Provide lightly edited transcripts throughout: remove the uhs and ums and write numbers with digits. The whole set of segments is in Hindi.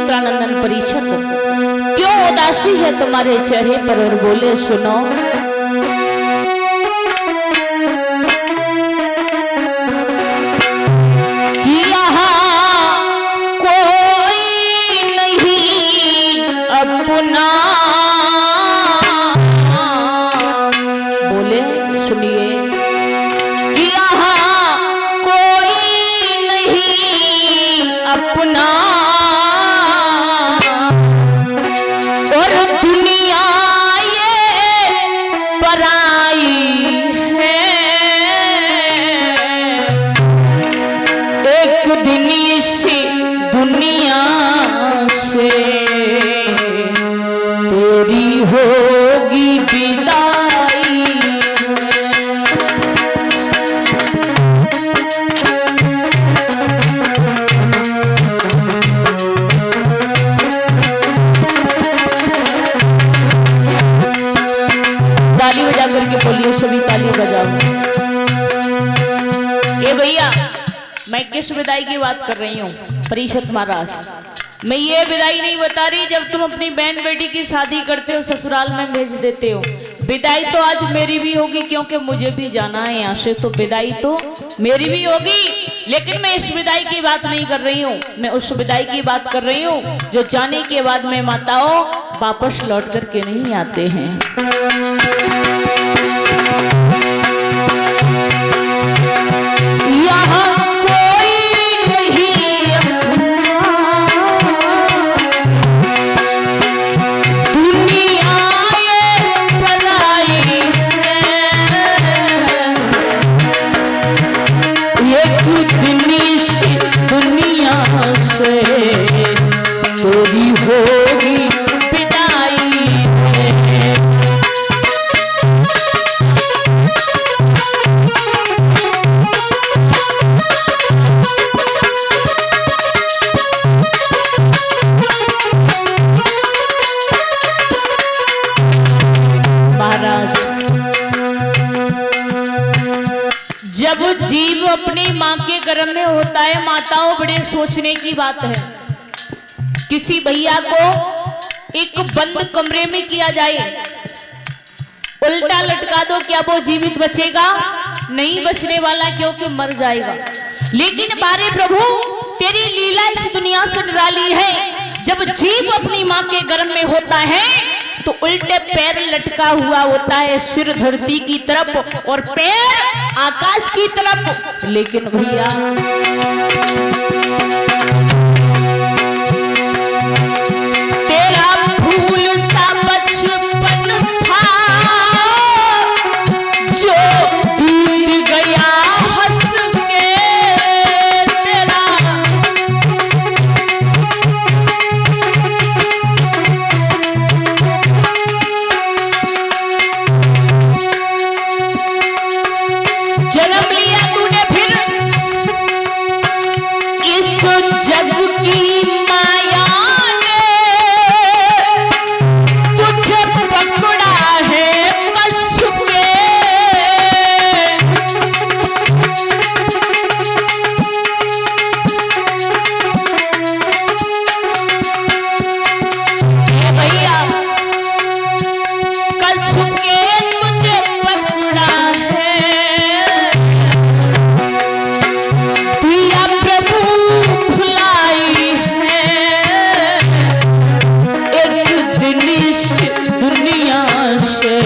पुत्रानंदन परीक्षित, क्यों उदासी है तुम्हारे चेहरे पर? और बोले सुनो, बोलिए सभी ताली बजाओ। ये भैया मैं किस विदाई की बात कर रही हूँ परीक्षित महाराज, मैं ये विदाई नहीं बता रही जब तुम अपनी बहन बेटी की शादी करते हो ससुराल में भेज देते हो। विदाई तो आज मेरी भी होगी क्योंकि मुझे भी जाना है यहाँ से, तो विदाई तो मेरी भी होगी, लेकिन मैं इस विदाई की बात नहीं कर रही हूँ, मैं उस विदाई की बात कर रही हूँ जो जाने के बाद में माताओं वापस लौट करके नहीं आते हैं। जब जीव अपनी मां के गर्भ में होता है माताओं बड़े सोचने की बात है। किसी भैया को एक बंद कमरे में किया जाए, उल्टा लटका दो, क्या वो जीवित बचेगा? नहीं बचने वाला, क्योंकि मर जाएगा। लेकिन बारे प्रभु तेरी लीला इस दुनिया से निराली है। जब जीव अपनी मां के गर्भ में होता है तो उल्टे पैर लटका हुआ होता है, सिर धरती की तरफ और पैर आकाश की तरफ। लेकिन भैया तेरा फूल सा बचपन था जो बीत गया हंस के, तेरा जन्म लिया तूने फिर इस जग की माया ने तुझे पकड़ा है कस के। भैया कस के तुझे पकड़ा है, दिया प्रभु भुलाई है। एक दिन इस दुनिया से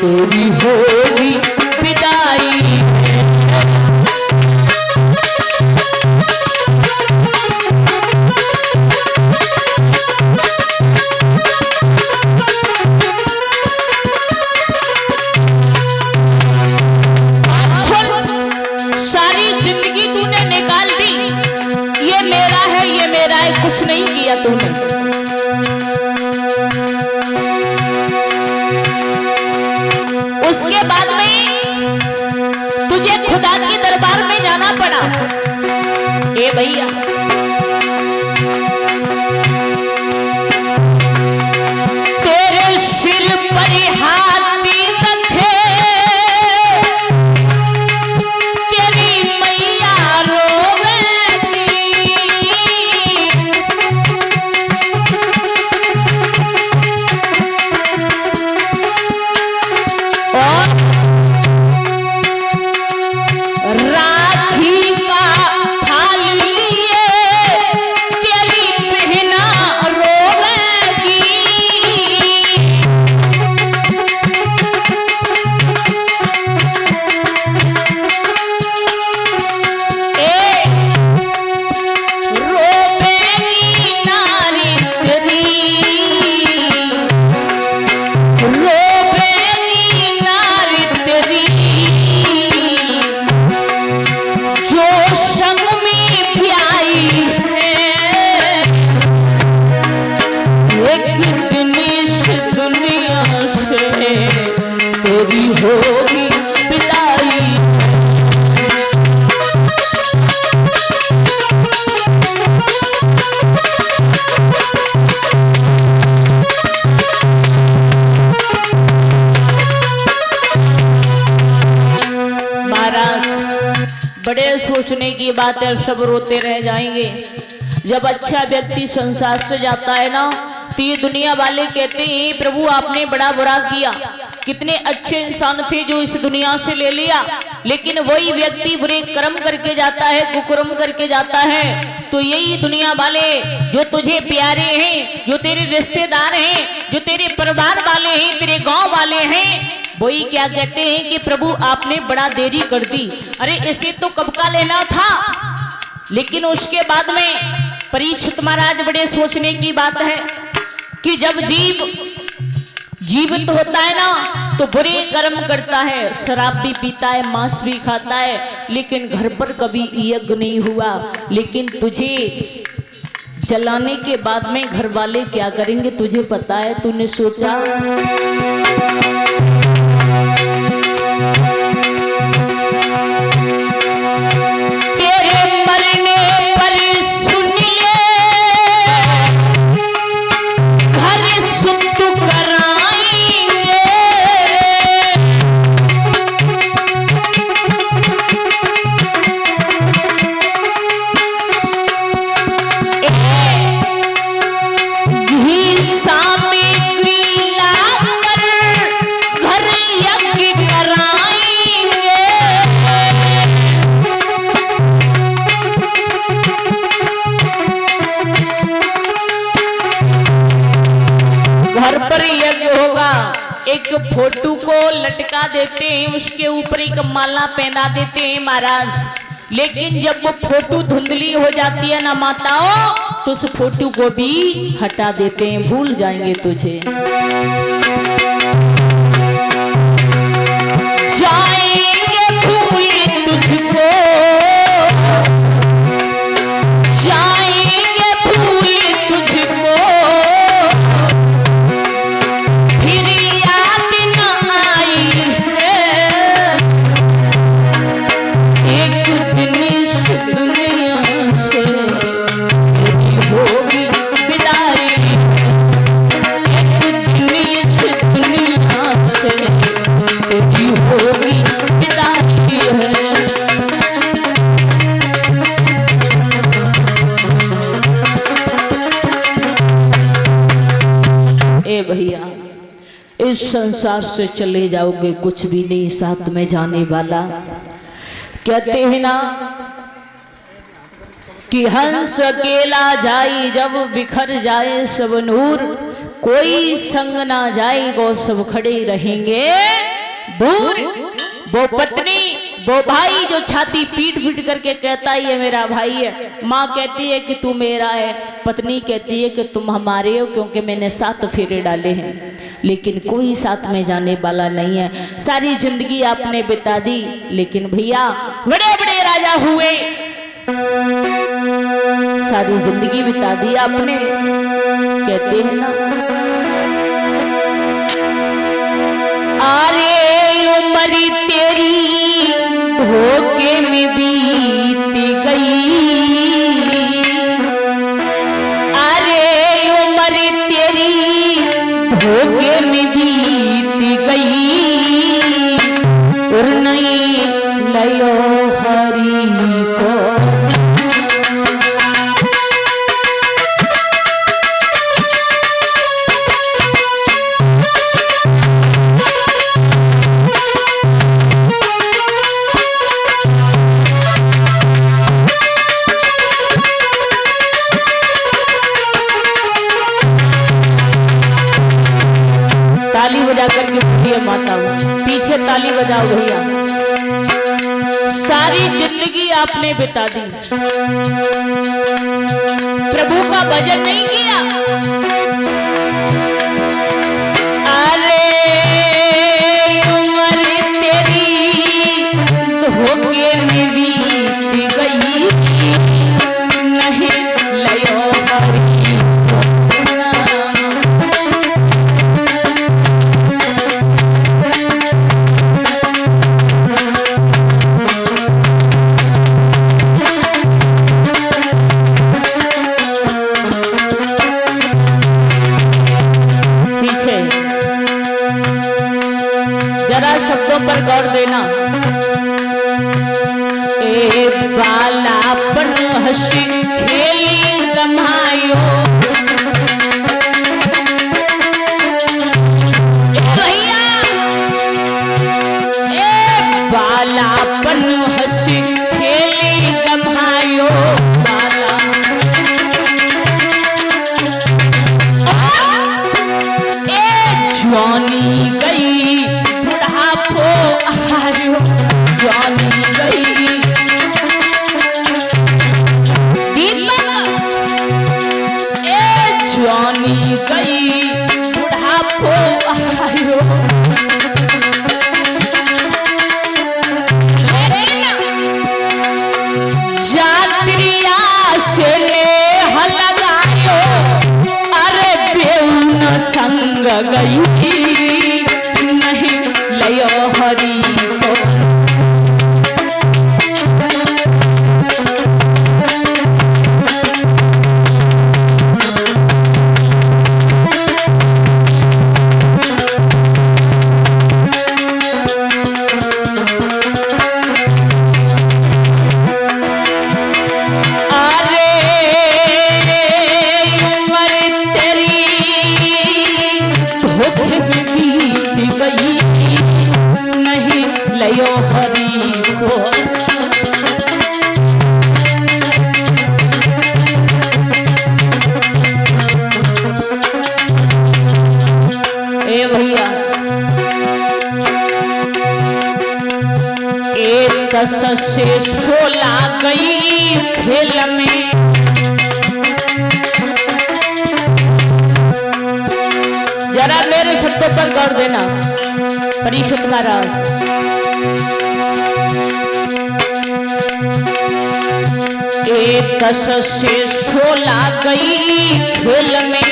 तेरी होगी विदाई। सारी जिंदगी तूने निकाल दी, ये मेरा है ये मेरा है, कुछ नहीं किया तूने। उसके बाद में तुझे खुदा के दरबार में जाना पड़ा। ए भैया तेरे सिर पर हाथी रखे तेरी मैया रोवेगी। तेरी होगी विदाई। महाराज बड़े सोचने की बात है, सब रोते रह जाएंगे। जब अच्छा व्यक्ति संसार से जाता है ना, तो ये दुनिया वाले कहते हैं प्रभु आपने बड़ा बुरा किया, कितने अच्छे इंसान थे जो इस दुनिया से ले लिया। लेकिन वही व्यक्ति बुरे कर्म करके जाता है, कुकर्म करके जाता है, तो यही दुनिया वाले जो तुझे प्यारे हैं, जो तेरे रिश्तेदार हैं, जो तेरे परिवार वाले हैं, तेरे गांव वाले हैं, वही क्या कहते हैं कि प्रभु आपने बड़ा देरी कर दी। अरे इसे तो कब का लेना था। लेकिन उसके बाद में परीक्षित महाराज बड़े सोचने की बात है कि जब जीवित होता है ना, तो बुरे कर्म करता है, शराब भी पीता है, मांस भी खाता है, लेकिन घर पर कभी यज्ञ नहीं हुआ। लेकिन तुझे जलाने के बाद में घर वाले क्या करेंगे तुझे पता है। तूने सोचा तेरे मरने पर सुनिए घर सुत कराएंगे। घी सामग्री लाकर घर यज्ञ कराएंगे। घर पर यज्ञ होगा, एक फोटो को लटका देते हैं, उसके ऊपर एक माला पहना देते हैं महाराज। लेकिन जब वो फोटो धुंधली हो जाती है ना माताओं, तो उस फोटो को भी हटा देते हैं, भूल जाएंगे तुझे। जाएंगे भूल तुझको, जाएंगे भूल तुझको, फिर याद न आई है। एक दिन इस दुनिया से तेरी होगी विदाई। एक दिन इस दुनिया से तेरी होगी विदाई है। ए भैया, इस संसार से चले जाओगे, कुछ भी नहीं साथ में जाने वाला। कहते हैं ना कि हंस अकेला जाई जब बिखर जाए सब नूर, कोई संग ना जाएगा सब खड़े रहेंगे दूर। वो पत्नी वो भाई जो छाती पीट पीट करके कहता है ये मेरा भाई है, माँ कहती है कि तू मेरा है, पत्नी कहती है कि तुम हमारे हो क्योंकि मैंने 7 फेरे डाले हैं। लेकिन कोई साथ में जाने वाला नहीं है। सारी जिंदगी आपने बिता दी, लेकिन भैया बड़े बड़े राजा हुए, सारी जिंदगी बिता दी आपने। कहते हैं ना अरे उम्र तेरी धोखे में बीत गई, अरे उम्र तेरी धोखे में बीत गई, और नहीं लयो हरी को। ताली बजा करके बोलिए माता, पीछे ताली बजाओ भैया। सारी जिंदगी आपने बिता दी, प्रभु का भजन नहीं किया। अरे उम्र तेरी धोखे में बीत गई, नहीं लयो हरी। पर गौर देना। ए बालापन हंसी खेली गमायो, भैया ए बालापन हंसी खेली गमायो, जवानी गई बुढ़ापो आयो, जवानी गई दीपक, ए जवानी गई बुढ़ापो आयो। जात्रिया से नेह लगायो, अरे बेउन संग गई नहीं लयो हरि को। दस से 16 गई खेल में, जरा मेरे शब्दों पर गौर देना परिषद महाराज। एक 10 से 16 गई खेल में,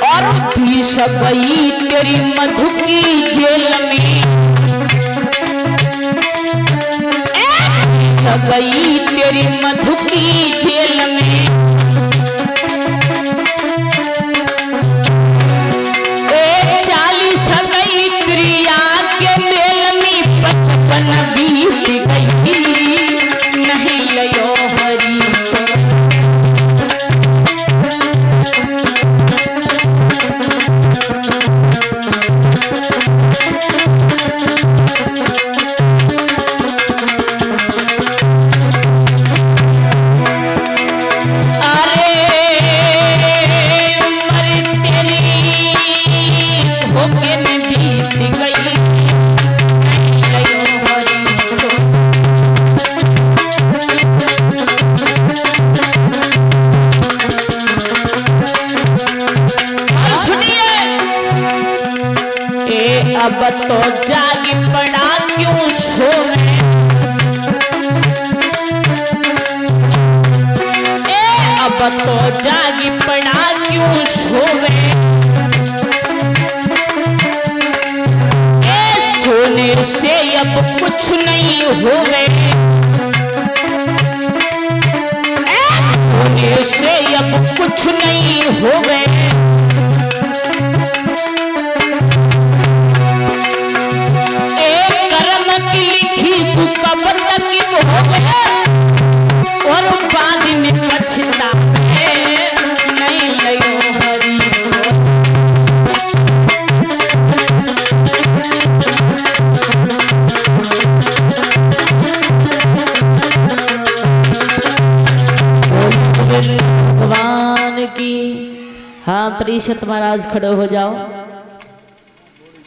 और 20 गई तेरी मधु की जेल में, 20 गई तेरी मधु की जेल में। 40 गई प्रिया के मेल में, 55 बीत गई नहीं लयो हरि को। अब तो जागी पड़ा क्यों सोवे, अब तो जागी पड़ा क्यों सोवे। सोने से अब कुछ नहीं होवे, सोने से अब कुछ नहीं होवे। कब तक हो गया और बाद में पछता है नहीं लयो हरि को। भगवान की। हाँ परिषद महाराज खड़े हो जाओ।